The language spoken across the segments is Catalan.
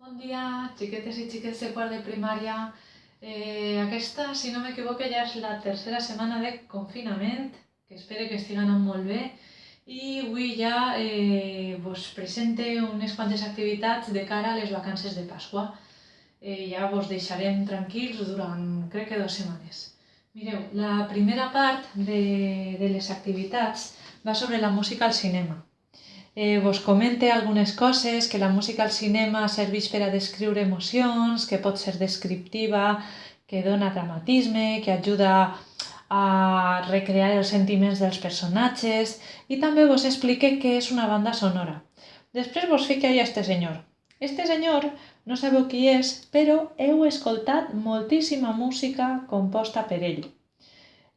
Bon dia, xiquetes i xiquets de quart de primària. Aquesta, si no m'equivoco, ja és la tercera setmana de confinament, que espero que estiguen anant molt bé. I avui ja vos presente unes quantes activitats de cara a les vacances de Pasqua. Ja vos deixarem tranquils durant, crec que 2 setmanes. Mireu, la primera part de les activitats va sobre la música al cinema. Vos comente algunes coses, que la música al cinema serveix per a descriure emocions, que pot ser descriptiva, que dona dramatisme, que ajuda a recrear els sentiments dels personatges i també vos explique què és una banda sonora. Després vos fique a este senyor. Este senyor no sabeu qui és, però heu escoltat moltíssima música composta per ell.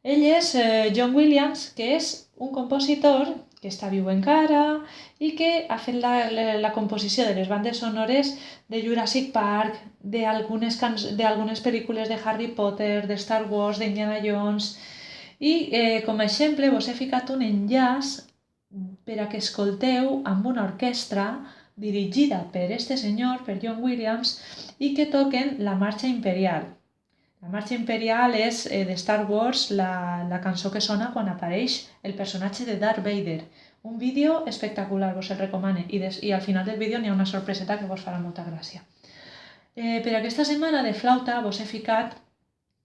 Ell és John Williams, que és un compositor que està viu encara i que ha fet la composició de les bandes sonores de Jurassic Park, d'algunes pel·lícules de Harry Potter, de Star Wars, d'Indiana Jones. I com a exemple vos he ficat un enllaç per a que escolteu amb una orquestra dirigida per este senyor, per John Williams, i que toquen la Marxa Imperial. La Marxa Imperial és de Star Wars la cançó que sona quan apareix el personatge de Darth Vader. Un vídeo espectacular, vos el recomano. I al final del vídeo n'hi ha una sorpreseta que vos farà molta gràcia. Per aquesta setmana de flauta vos he ficat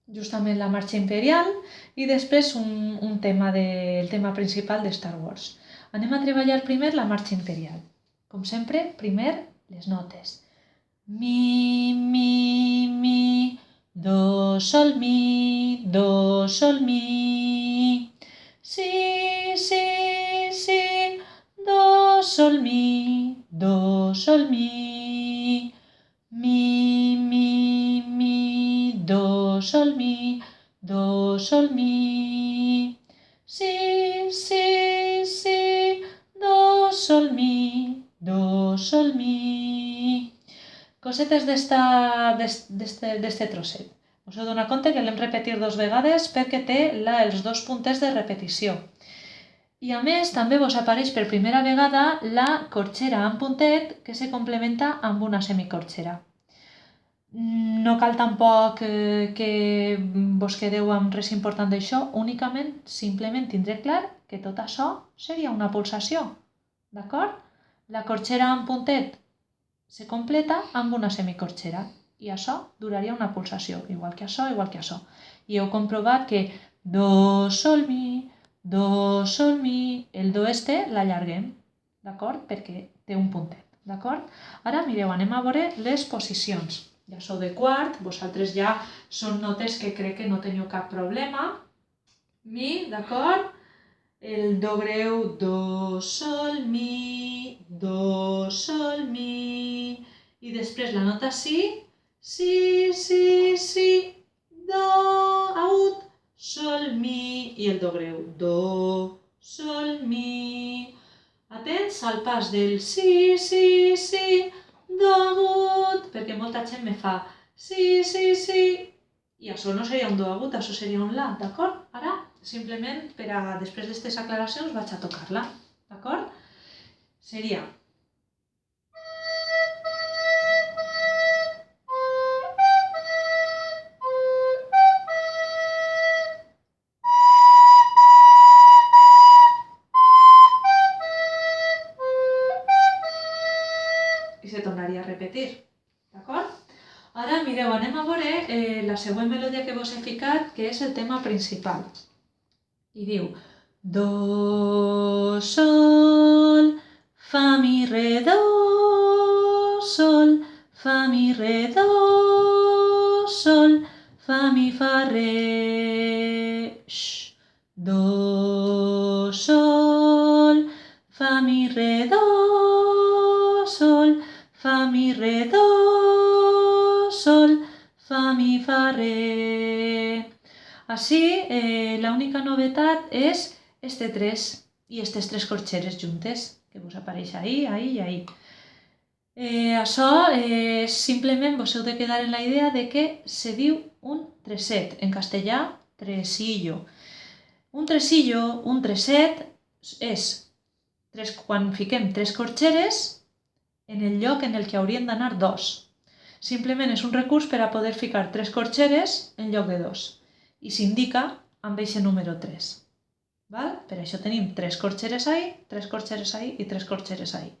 justament la Marxa Imperial i després el tema principal de Star Wars. Anem a treballar primer la Marxa Imperial. Com sempre, primer les notes. Mi, mi, mi... Do, sol, mi, do, sol, mi. Si, si, si, do, sol, mi, do, sol, mi. Mi, mi, mi, do, sol, mi, do, sol, mi. Si, si, si, do, sol, mi, do, sol, mi. Cosetes d'este trosset. Us heu donat compte que l'hem repetit 2 vegades perquè té els 2 puntets de repetició. I a més també vos apareix per primera vegada la corxera amb puntet que se complementa amb una semicorxera. No cal tampoc que vos quedeu amb res important d'això, únicament, simplement tindré clar que tot això seria una pulsació, d'acord? La corxera amb puntet se completa amb una semicorxera i això duraria una pulsació, igual que això, igual que això. I heu comprovat que do, sol, mi, el do este l'allarguem, d'acord? Perquè té un puntet, d'acord? Ara mireu, anem a veure les posicions. Ja sou de quart, vosaltres ja són notes que crec que no teniu cap problema. Mi, d'acord? El do greu, do, sol, mi, do, sol, mi. I després la nota si, si, si, si, do, agut, sol, mi. I el do greu, do, sol, mi. Atents al pas del si, si, si, do agut, perquè molta gent me fa si, si, si. I això no seria un do agut, això seria un la, d'acord? Ara, simplement, després d'aquestes aclaracions, vaig a tocar-la, d'acord? Seria... I se tornaria a repetir, d'acord? Ara, mireu, anem a veure la següent melodia que vos he ficat, que és el tema principal. I diu do, sol, fa, mi, re, do, sol, fa, mi, re, do, sol, fa, mi, fa, re, do, sol, fa, mi, re, do, sol, fa, mi, re, do, sol, fa, mi, fa, re. Així, l'única novetat és este 3 i aquestes 3 corxeres juntes, que vos apareix ahí, ahí i ahí. Això simplement vos heu de quedar en la idea de que se diu un treset, en castellà, tresillo. Un tresillo, un treset, és quan fiquem 3 corxeres en el lloc en el que haurien d'anar 2. Simplement és un recurs per a poder ficar 3 corxeres en lloc de 2 i s'indica amb aquest número 3. Val? Per això tenim 3 corxeres ahí, 3 corxeres ahí i 3 corxeres ahí.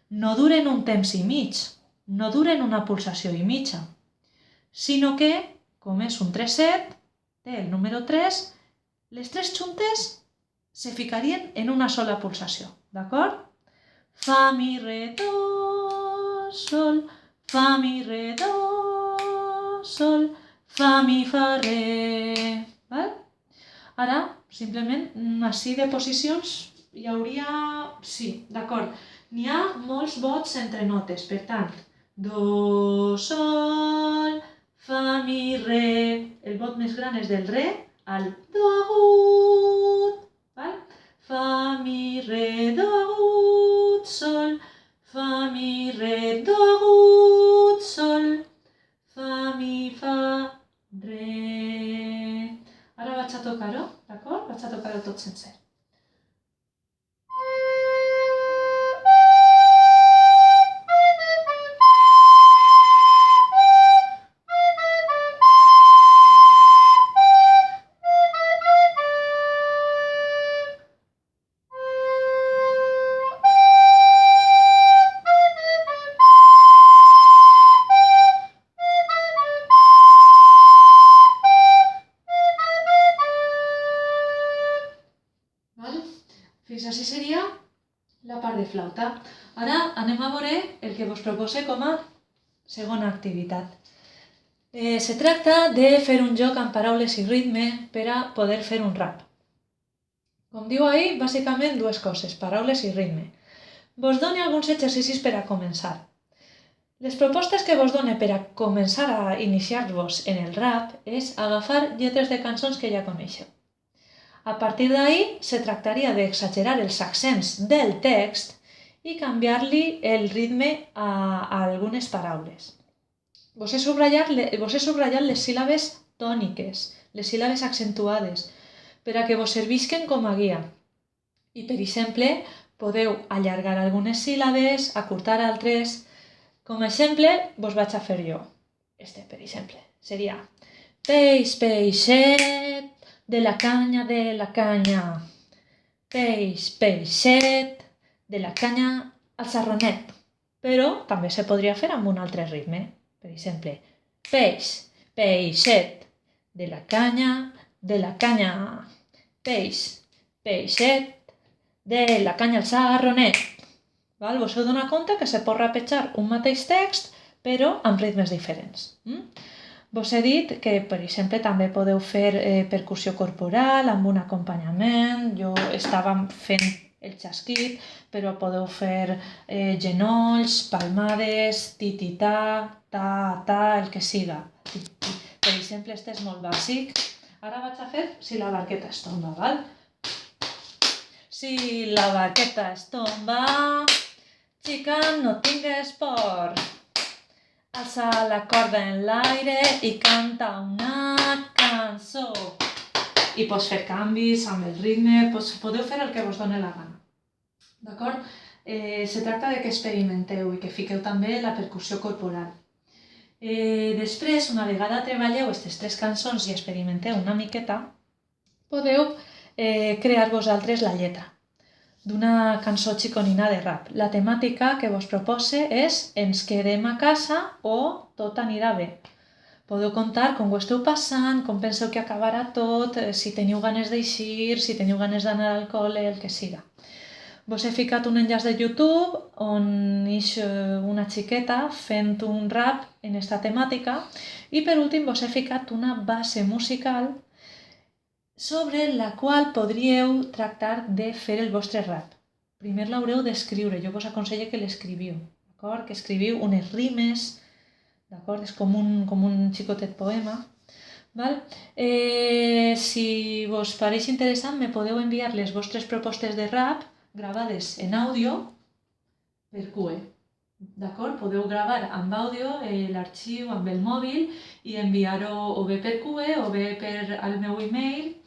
No duren un temps i mig, no duren una pulsació i mitja, sinó que, com és un 3-7, té el número 3, les 3 juntes se ficarien en una sola pulsació, d'acord? Fa, mi, re, do, sol, fa, mi, re, do, sol, fa, mi, fa, re. Val? Ara, simplement, així de posicions hi hauria... Sí, d'acord. N'hi ha molts bots entre notes, per tant, do, sol, fa, mi, re. El bot més gran és del re al do agut. Val? Fa, mi, re, do agut, sol, fa, mi, re, do agut, sol, fa, mi, fa, re. Ara vaig a tocar-ho, d'acord? Vaig a tocar-ho tot sencer. Fins així seria la part de flauta. Ara anem a veure el que vos propose com a segona activitat. Se tracta de fer un joc amb paraules i ritme per a poder fer un rap. Com diu ahí, bàsicament dues coses, paraules i ritme. Vos done alguns exercicis per a començar. Les propostes que vos done per a començar a iniciar-vos en el rap és agafar lletres de cançons que ja coneixeu. A partir d'ahí, se tractaria d'exagerar els accents del text i canviar-li el ritme a algunes paraules. Vos he subratllat les síl·labes tòniques, les síl·labes accentuades, per a que vos servisquen com a guia. I, per exemple, podeu allargar algunes síl·labes, acurtar altres. Com a exemple, vos vaig a fer jo. Per exemple, seria peix, peixet, de la canya, peix, peixet, de la canya al sarronet. Però també se podria fer amb un altre ritme. Per exemple, peix, peixet, de la canya, peix, peixet, de la canya al sarronet. Val? Vos heu donat compte que se pot rapejar un mateix text, però amb ritmes diferents. Vos he dit que, per exemple, també podeu fer percussió corporal amb un acompanyament. Jo estava fent el xasquit, però podeu fer genolls, palmades, ti-ti-ta, ta-ta, el que siga. Per exemple, este és molt bàsic. Ara vaig a fer si la barqueta es tomba, val? Si la barqueta es tomba, xica, no tingues por. Alça la corda en l'aire i canta una cançó. I pots fer canvis amb el ritme, podeu fer el que vos doni la gana. D'acord? Se tracta de que experimenteu i que fiqueu també la percussió corporal. Després, una vegada treballeu aquestes 3 cançons i experimenteu una miqueta, podeu crear vosaltres la lletra d'una cançó xiconina de rap. La temàtica que vos propose és ens quedem a casa o tot anirà bé. Podeu contar com ho esteu passant, com penseu que acabarà tot, si teniu ganes d'eixir, si teniu ganes d'anar al col·le, el que siga. Vos he ficat un enllaç de YouTube on ix una xiqueta fent un rap en esta temàtica i per últim vos he ficat una base musical sobre la qual podríeu tractar de fer el vostre rap. Primer l'haureu d'escriure, jo vos aconselle que l'escriviu, d'acord? Que escriviu unes rimes, d'acord? És com un xicotet poema, val? Si vos pareix interessant, me podeu enviar les vostres propostes de rap gravades en àudio per QE, d'acord? Podeu gravar amb àudio l'arxiu amb el mòbil i enviar-ho o bé per QE o bé per al meu e-mail.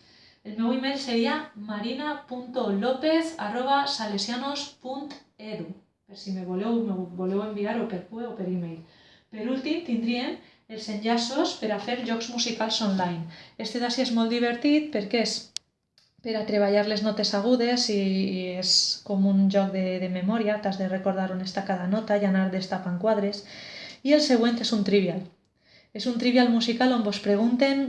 El meu email seria marina.lopez@salesianos.edu, per si me voleu enviar o per QE o per email. Per últim, tindríem els enllaços per a fer jocs musicals online. Este d'ací és molt divertit perquè és per a treballar les notes agudes i és com un joc de memòria, t'has de recordar on està cada nota i anar destapant quadres. I el següent és un trivial. És un trivial musical on vos pregunten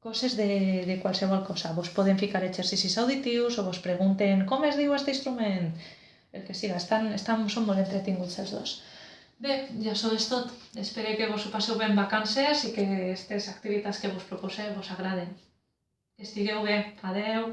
coses de qualsevol cosa. Vos poden ficar exercicis auditius o vos pregunten com es diu aquest instrument. El que siga, són molt entretinguts els dos. Bé, ja això és tot. Espero que vos ho passeu bé en vacances i que aquestes activitats que vos proposeu vos agraden. Que estigueu bé. Adeu!